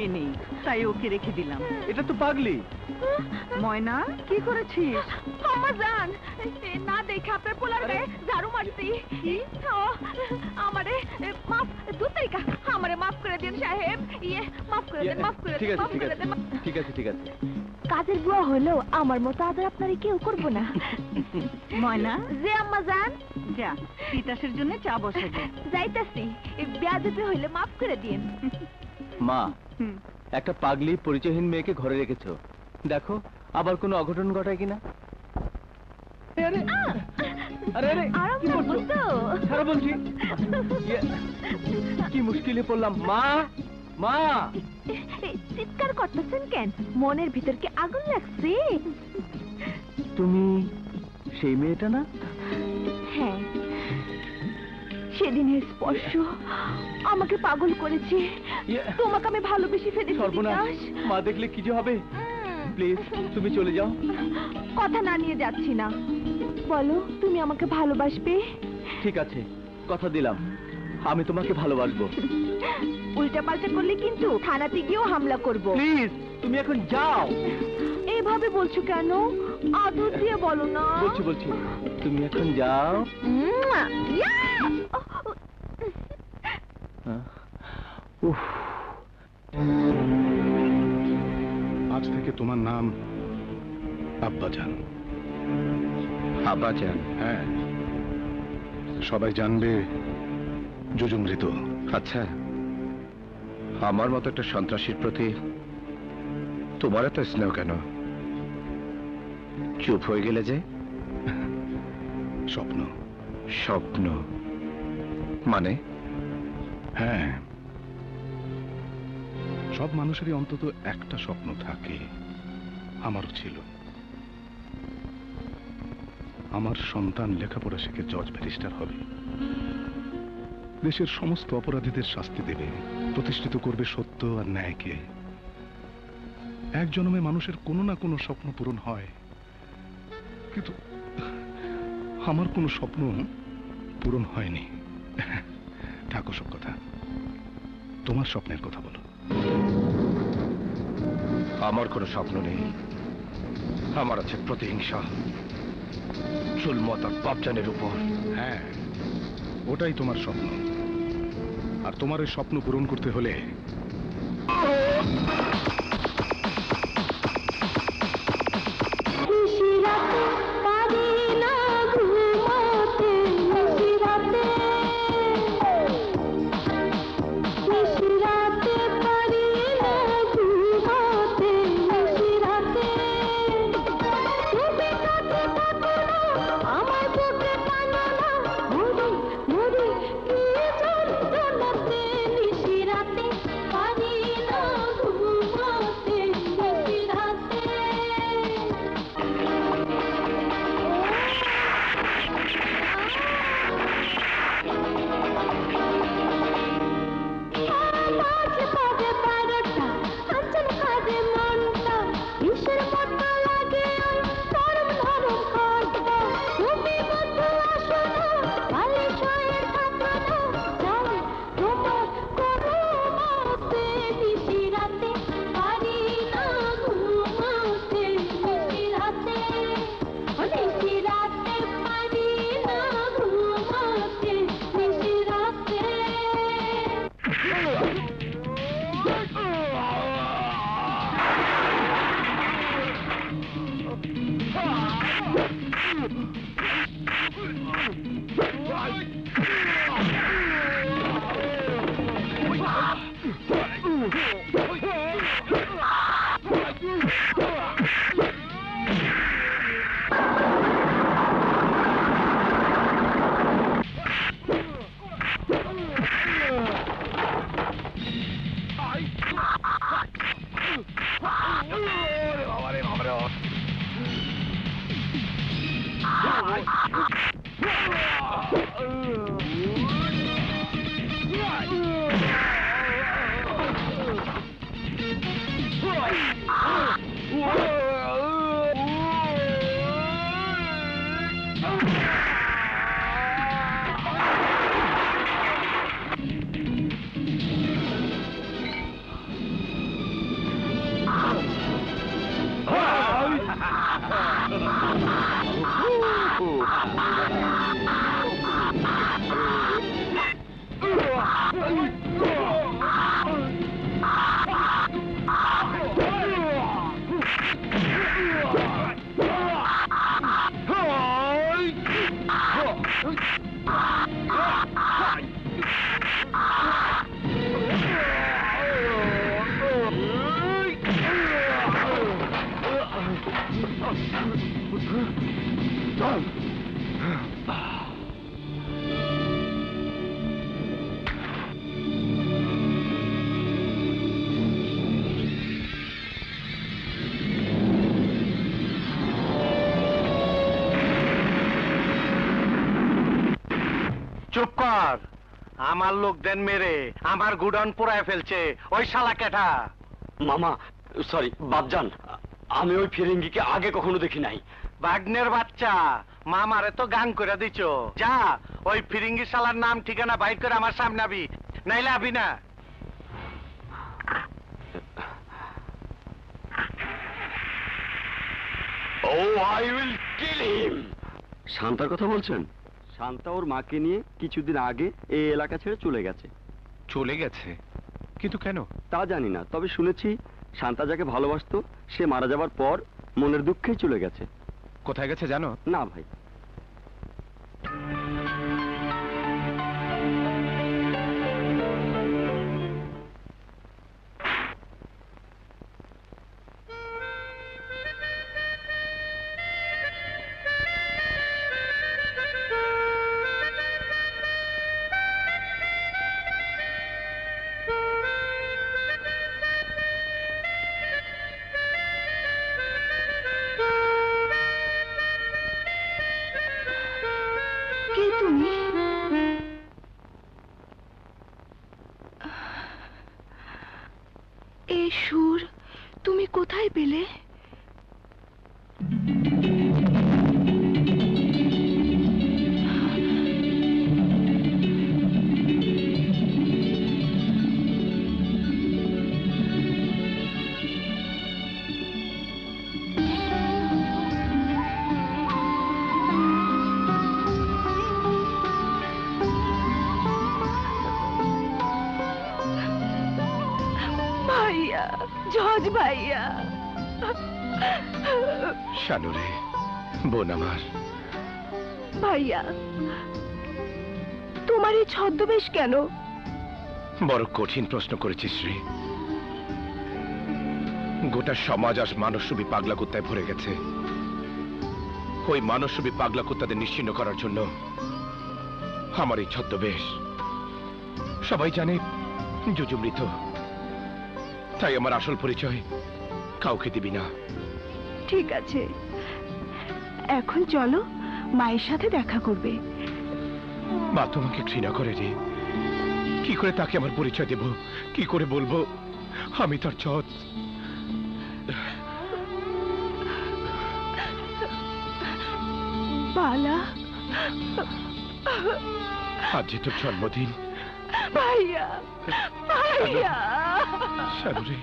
আজকে নেই, তাই ওকে রেখে দিলাম। এটা তো পাগলি। ময়না, কি করেছিস? আম্মা জান, না দেখে আপনার পোলার গায়ে ঝাড়ু মারছি। আমারে মাফ, দু তারিখা আমারে মাফ করে দিন সাহেব। মাফ করে দেন, মাফ করে ঠিক দেন, আছে মাফ ঠিক করে আছে দেন। ঠিক আছে ঠিক আছে। কাজের বুয়া হলেও আমার মতো আদর আপনারে কেউ করবো না। ময়না, যে আম্মা জান, যা তিতাসের জন্য চা বসাবো। যাইতাছি, বেয়াদবি হইলে মাফ করে দিন। মা, একটা পাগলি পরিচয়হীন মেয়েকে ঘরে রেখেছো, দেখো আবার কোনো অঘটন ঘটায় কিনা। আরে আরে আরে আরাম কি করছো? তো ছাড়ো বলছি। কি মুশকিলে পড়লাম। মা, মা, চিৎকার করতেছেন কেন? মনের ভিতর কি আগুন লাগছে? তুমি সেই মেয়েটা না? হ্যাঁ, সেদিনের স্পর্শ আমাকে পাগল করেছে। তোমাকে আমি ভালোবেসে ফেলেছি। সর্বনাশ, মা দেখলে কি যে হবে। প্লিজ তুমি চলে যাও। কথা না নিয়ে যাচ্ছি না, বলো তুমি আমাকে ভালোবাসবে? ঠিক আছে, কথা দিলাম আমি তোমাকে ভালোবাসবো। উল্টা পাল্টা করলে কিন্তু থানাতে গিয়েও হামলা করব। প্লিজ তুমি এখন যাও। এইভাবে বলছো কেন? আদর দিয়ে বলো না। বলছি বলছি, তুমি এখন যাও। উফ, আজ থেকে তোমার নাম আব্বাজান। আব্বাজান? হ্যাঁ, সবাই জানবে জুজু মৃত। আচ্ছা, আমার মতো একটা সন্ত্রাসীর প্রতি তোমার এত স্নেহ কেন? চুপ হয়ে গেলে যে? স্বপ্ন। স্বপ্ন মানে? হ্যাঁ, সব মানুষেরই অন্তত একটা স্বপ্ন থাকে, আমারও ছিল। আমার সন্তান লেখাপড়া শিখে জজ ব্যারিস্টার হবে, দেশের সমস্ত অপরাধীদের শাস্তি দেবে, প্রতিষ্ঠিত করবে সত্য আর ন্যায়কে। এক জন্মে মানুষের কোনো না কোনো স্বপ্ন পূরণ হয়, কিন্তু আমার কোনো স্বপ্ন পূরণ হয়নি। থাকো সব কথা, তোমার স্বপ্নের কথা বলো। আমার কোনো স্বপ্ন নেই, আমার আছে প্রতিহিংসা, চুলমত আর বাপজানের উপর। হ্যাঁ, ওটাই তোমার স্বপ্ন, আর তোমার ওই স্বপ্ন পূরণ করতে হলে চল। চুপ কর। আমার লোকদের মেরে আমার গুডাউন পোড়ায় ফেলছে ওই শালা কেটা। মামা সরি বাপজান, আমি ওই ফিরিঙ্গিকে আগে কখনো দেখি নাই। বাগনের বাচ্চা, মামারে তো গান করে দিছ। যা ওই ফিরিঙ্গি শালার নাম ঠিকানা বাইর করে আমার সামনে আবি, নাইলে আবি না। ও আই উইল কিল হিম। শান্তার কথা বলছেন? শান্তা ওর মাকে নিয়ে কিছুদিন আগে এই এলাকা ছেড়ে চলে গেছে। চলে গেছে? কিন্তু কেন? তা জানি না, তবে শুনেছি শান্তা যাকে ভালোবাসতো সে মারা যাবার পর মনের দুঃখেই চলে গেছে। কোথায় গেছে জানো? না ভাই। কে তুমি? এই সুর তুমি কোথায় পেলে? ভাইয়া, জজ ভাইয়া। শানু রে, বোন আমার। ভাইয়া, তোমার এই ছদ্মবেশ কেন? বড় কঠিন প্রশ্ন করেছিস রে। গোটা সমাজ আজ মানসরূপী পাগলা কুত্তায় ভরে গেছে। ওই মানসরূপী পাগলা কুত্তাদের নিশ্চিহ্ন করার জন্য আমার এই ছদ্মবেশ। সবাই জানে জুজু মৃত, তাই আমার আসল পরিচয় কাউকে দিবি না। ঠিক আছে, এখন চলো মায়ের সাথে দেখা করবে। মা তোমাকে ঘৃণা করে রে। কি করে তাকে আমার পরিচয় দেব? কি করে বলবো আমি তার জজ? বালা, আজ যে তোর জন্মদিন। ভাইয়া, ভাইয়া। শানু রে,